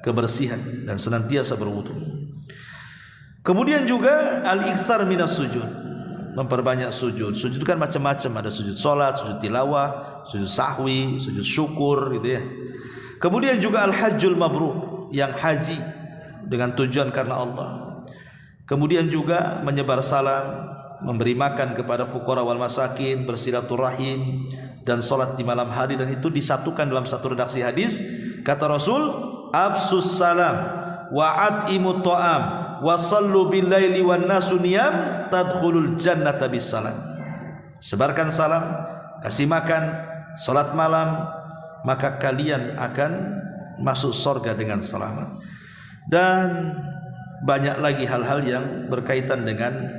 kebersihan dan senantiasa berwudu. Kemudian juga al-iktsar minas sujud, memperbanyak sujud. Sujud kan macam-macam, ada sujud salat, sujud tilawah, sujud sahwi, sujud syukur, gitu ya. Kemudian juga al-hajjul mabrur, yang haji dengan tujuan karena Allah. Kemudian juga menyebar salam, memberi makan kepada fuqara wal masakin, bersilaturahim, dan salat di malam hari. Dan itu disatukan dalam satu redaksi hadis. Kata Rasul, afsus salam wa at'imut ta'am wa sallu bil laili wan nasu niyam tadkhulul jannata bis salam. Sebarkan salam, kasih makan, salat malam, maka kalian akan masuk surga dengan selamat. Dan banyak lagi hal-hal yang berkaitan dengan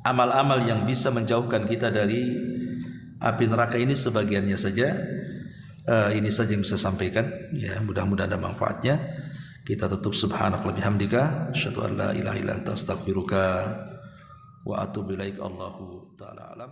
amal-amal yang bisa menjauhkan kita dari api neraka ini. Sebagiannya saja, ini saja yang bisa sampaikan, ya, mudah-mudahan ada manfaatnya. Kita tutup subhanaka wa bihamdika asyhadu an la ilaha illa anta astaghfiruka wa atubu ilaik. Allahu taala alam.